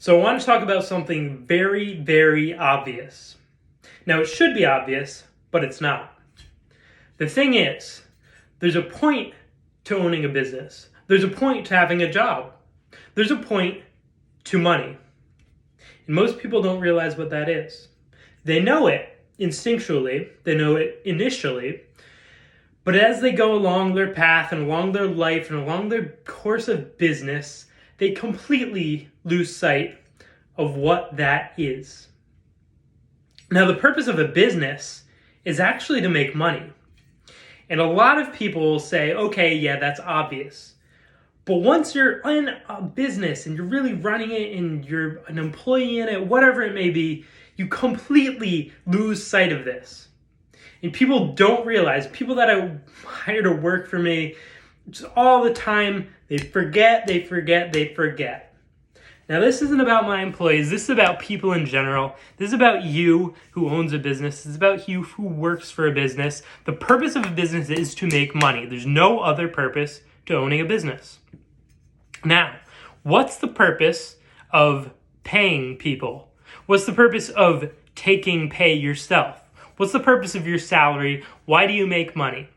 So I want to talk about something very, very obvious. Now, it should be obvious, but it's not. The thing is, there's a point to owning a business. There's a point to having a job. There's a point to money. And most people don't realize what that is. They know it instinctually, they know it initially, but as they go along their path and along their life and along their course of business, they completely lose sight of what that is. Now, the purpose of a business is actually to make money. And a lot of people will say, okay, yeah, that's obvious. But once you're in a business and you're really running it and you're an employee in it, whatever it may be, you completely lose sight of this. And people don't realize, people that I hire to work for me, just all the time, they forget. Now, this isn't about my employees. This is about people in general. This is about you who owns a business. This is about you who works for a business. The purpose of a business is to make money. There's no other purpose to owning a business. Now, what's the purpose of paying people? What's the purpose of taking pay yourself? What's the purpose of your salary? Why do you make money?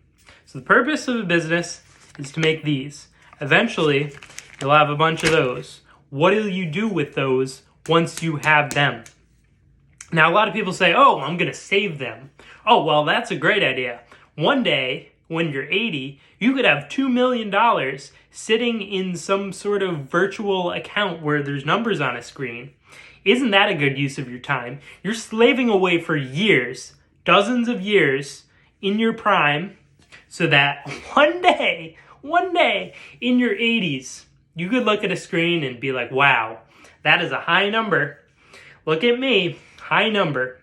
So the purpose of a business is to make these. Eventually, you'll have a bunch of those. What do you do with those once you have them? Now, a lot of people say, oh, I'm going to save them. Oh, well, that's a great idea. One day, when you're 80, you could have $2 million sitting in some sort of virtual account where there's numbers on a screen. Isn't that a good use of your time? You're slaving away for years, dozens of years in your prime, so that one day in your 80s, you could look at a screen and be like, wow, that is a high number. Look at me, high number.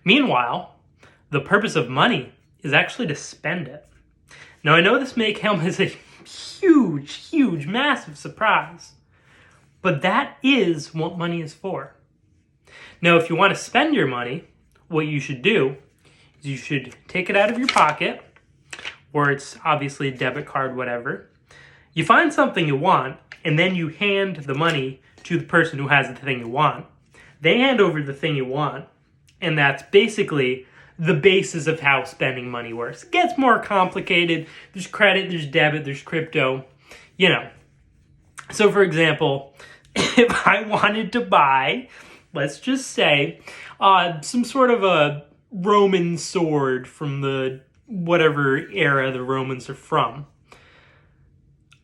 Meanwhile, the purpose of money is actually to spend it. Now, I know this may come as a huge, massive surprise, but that is what money is for. Now, if you want to spend your money, what you should do is you should take it out of your pocket, or it's obviously a debit card, whatever. You find something you want, and then you hand the money to the person who has the thing you want. They hand over the thing you want, and that's basically the basis of how spending money works. It gets more complicated. There's credit, there's debit, there's crypto, you know. So, for example, if I wanted to buy, let's just say, some sort of a Roman sword from the whatever era the Romans are from,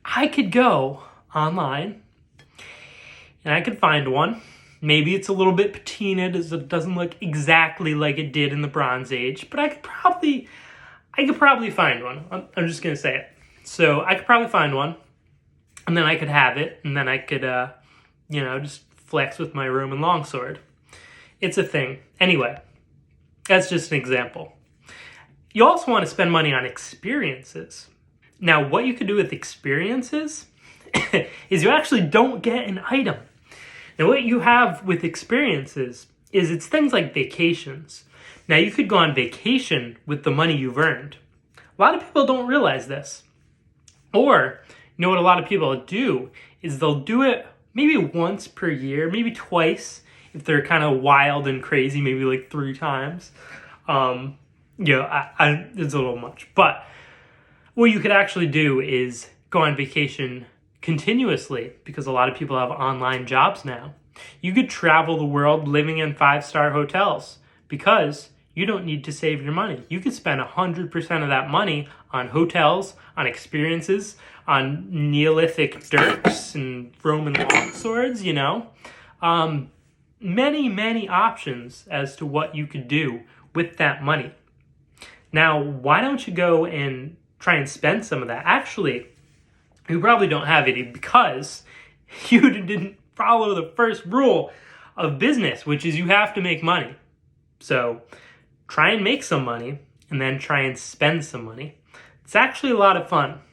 I could go online and I could find one. Maybe it's a little bit patinaed, as it doesn't look exactly like it did in the Bronze Age, but I could probably find one. I'm just gonna say it. So I could probably find one, and then I could have it, and then I could, just flex with my Roman longsword. It's a thing. Anyway, that's just an example. You also want to spend money on experiences. Now, what you could do with experiences is you actually don't get an item. Now, what you have with experiences is it's things like vacations. Now, you could go on vacation with the money you've earned. A lot of people don't realize this. Or, you know what a lot of people do is they'll do it maybe once per year, maybe twice, if they're kind of wild and crazy, maybe like 3 times. It's a little much. But what you could actually do is go on vacation continuously, because a lot of people have online jobs now. You could travel the world living in 5-star hotels because you don't need to save your money. You could spend 100% of that money on hotels, on experiences, on Neolithic dirks and Roman longswords, Many options as to what you could do with that money. Now, why don't you go and try and spend some of that? Actually, you probably don't have any because you didn't follow the first rule of business, which is you have to make money. So try and make some money and then try and spend some money. It's actually a lot of fun.